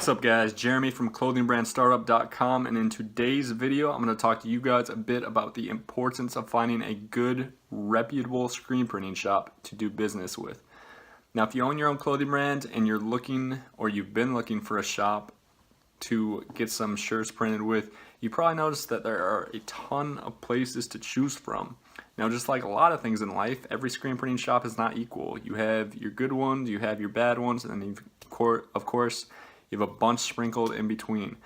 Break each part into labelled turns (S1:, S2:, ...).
S1: What's up guys, Jeremy from ClothingBrandStartup.com, and in today's video I'm going to talk to you guys a bit about the importance of finding a good, reputable screen printing shop to do business with. Now if you own your own clothing brand and you're looking, or you've been looking for a shop to get some shirts printed with, you probably noticed that there are a ton of places to choose from. Now just like a lot of things in life, every screen printing shop is not equal. You have your good ones, you have your bad ones, and then of course you have a bunch sprinkled in between.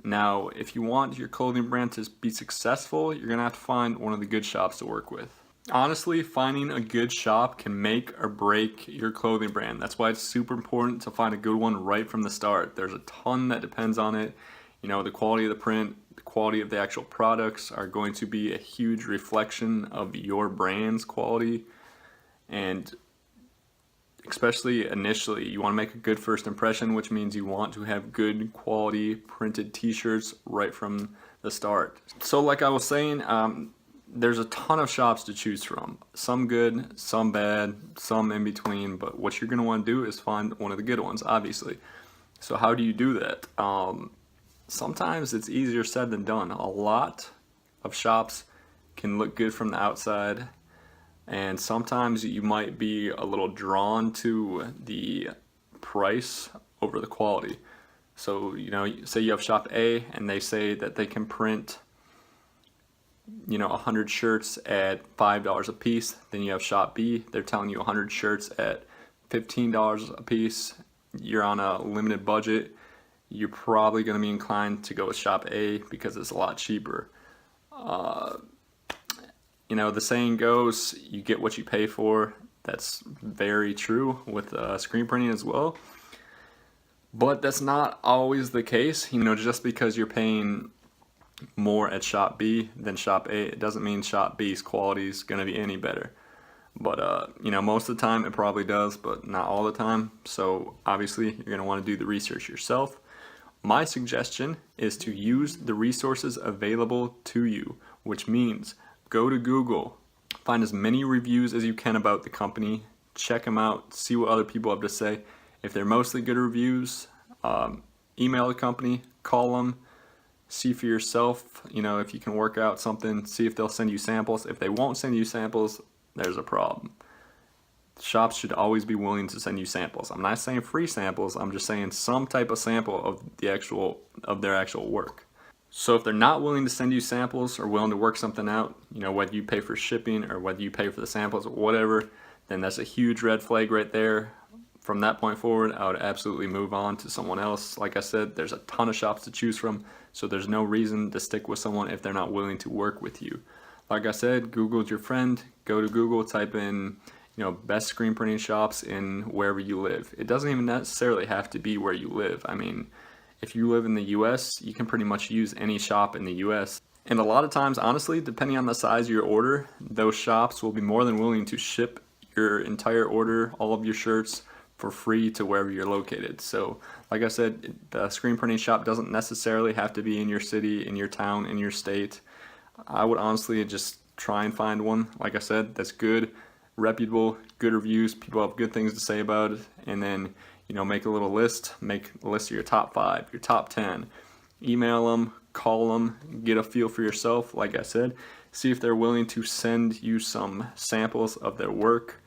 S1: Now, if you want your clothing brand to be successful, you're going to have to find one of the good shops to work with. Honestly, finding a good shop can make or break your clothing brand. That's why it's super important to find a good one right from the start. There's a ton that depends on it. You know, the quality of the print, the quality of the actual products are going to be a huge reflection of your brand's quality. And especially initially, you want to make a good first impression, which means you want to have good quality printed t-shirts right from the start. So like I was saying, there's a ton of shops to choose from. Some good, some bad, some in between, but what you're going to want to do is find one of the good ones, obviously. So how do you do that? Sometimes it's easier said than done. A lot of shops can look good from the outside, and sometimes you might be a little drawn to the price over the quality. So, you know, say you have shop A and they say that they can print, you know, 100 shirts at $5 a piece. Then you have shop B, they're telling you 100 shirts at $15 a piece. You're on a limited budget. You're probably going to be inclined to go with shop A because it's a lot cheaper. You know, the saying goes, you get what you pay for. That's very true with screen printing as well. But that's not always the case. You know, just because you're paying more at shop B than shop A, it doesn't mean shop B's quality is going to be any better. But, you know, most of the time it probably does, but not all the time. So obviously you're going to want to do the research yourself. My suggestion is to use the resources available to you, which means go to Google, find as many reviews as you can about the company, check them out, see what other people have to say. If they're mostly good reviews, email the company, call them, see for yourself, you know, if you can work out something, see if they'll send you samples. If they won't send you samples, there's a problem. Shops should always be willing to send you samples. I'm not saying free samples, I'm just saying some type of sample of their actual work. So if they're not willing to send you samples or willing to work something out, you know, whether you pay for shipping or whether you pay for the samples or whatever, then that's a huge red flag right there. From that point forward, I would absolutely move on to someone else. Like I said, there's a ton of shops to choose from, so there's no reason to stick with someone if they're not willing to work with you. Like I said, Google's your friend. Go to Google, type in, you know, best screen printing shops in wherever you live. It doesn't even necessarily have to be where you live. I mean, if you live in the US, you can pretty much use any shop in the US. And a lot of times, honestly, depending on the size of your order, those shops will be more than willing to ship your entire order, all of your shirts, for free to wherever you're located. So, like I said, the screen printing shop doesn't necessarily have to be in your city, in your town, in your state. I would honestly just try and find one, like I said, that's good, reputable, good reviews, people have good things to say about it, and then, you know, make a little list, make a list of your top 5, your top 10, email them, call them, get a feel for yourself, like I said, see if they're willing to send you some samples of their work.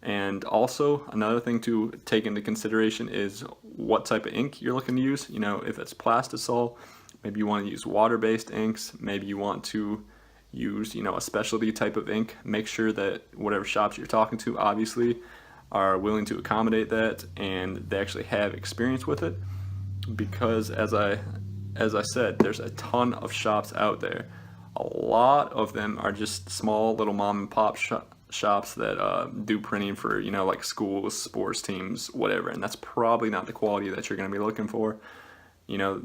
S1: And also another thing to take into consideration is what type of ink you're looking to use. You know, if it's plastisol, maybe you want to use water-based inks, maybe you want to use, you know, a specialty type of ink. Make sure that whatever shops you're talking to obviously are willing to accommodate that and they actually have experience with it, because as I said, there's a ton of shops out there. A lot of them are just small little mom and pop shops that do printing for, you know, like schools, sports teams, whatever, and that's probably not the quality that you're going to be looking for. You know,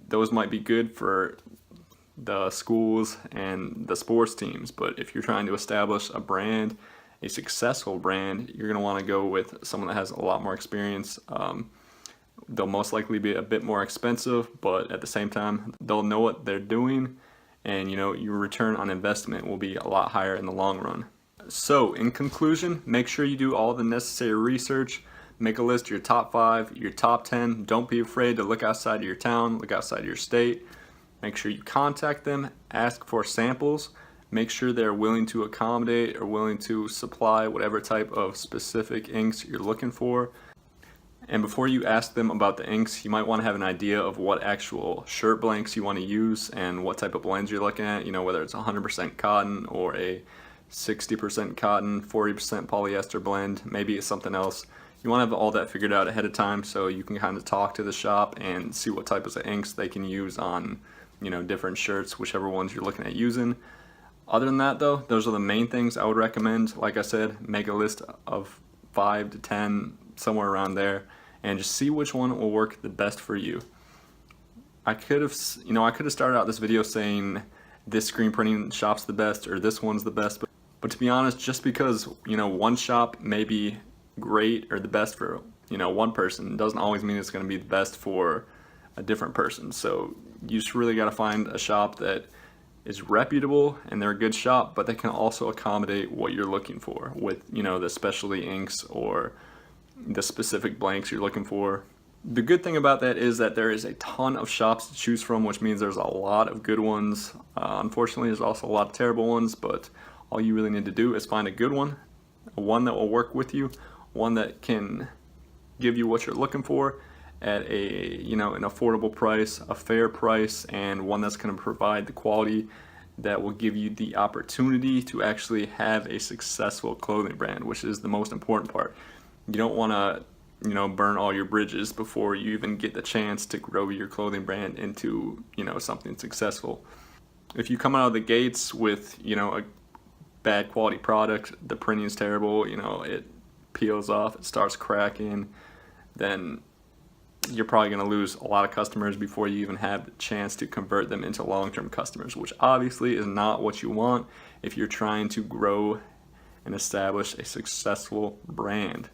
S1: those might be good for the schools and the sports teams, but if you're trying to establish a brand, a successful brand, you're going to want to go with someone that has a lot more experience. They'll most likely be a bit more expensive, but at the same time, they'll know what they're doing, and, you know, your return on investment will be a lot higher in the long run. So in conclusion, make sure you do all the necessary research. Make a list of your top 5, your top 10. Don't be afraid to look outside of your town, look outside of your state. Make sure you contact them, ask for samples. Make sure they're willing to accommodate or willing to supply whatever type of specific inks you're looking for. And before you ask them about the inks, you might want to have an idea of what actual shirt blanks you want to use and what type of blends you're looking at, you know, whether it's 100% cotton or a 60% cotton, 40% polyester blend, maybe it's something else. You want to have all that figured out ahead of time so you can kind of talk to the shop and see what types of inks they can use on, you know, different shirts, whichever ones you're looking at using. Other than that though, those are the main things I would recommend. Like I said, make a list of 5 to 10, somewhere around there, and just see which one will work the best for you. I could have started out this video saying this screen printing shop's the best or this one's the best, but to be honest, just because, you know, one shop may be great or the best for, you know, one person doesn't always mean it's going to be the best for a different person. So you just really got to find a shop that is reputable and they're a good shop, but they can also accommodate what you're looking for with, you know, the specialty inks or the specific blanks you're looking for. The good thing about that is that there is a ton of shops to choose from, which means there's a lot of good ones. Unfortunately, there's also a lot of terrible ones, but all you really need to do is find a good one that will work with you, one that can give you what you're looking for at a, you know, an affordable price, a fair price, and one that's going to provide the quality that will give you the opportunity to actually have a successful clothing brand, which is the most important part. You don't want to, you know, burn all your bridges before you even get the chance to grow your clothing brand into, you know, something successful. If you come out of the gates with, you know, a bad quality product, the printing is terrible, you know, it peels off, it starts cracking, then you're probably going to lose a lot of customers before you even have the chance to convert them into long-term customers, which obviously is not what you want if you're trying to grow and establish a successful brand.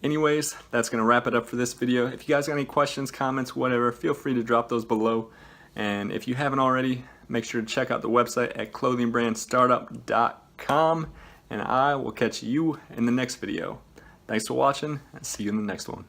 S1: Anyways, that's going to wrap it up for this video. If you guys got any questions, comments, whatever, feel free to drop those below. And if you haven't already, make sure to check out the website at ClothingBrandStartup.com, and I will catch you in the next video. Thanks for watching, and see you in the next one.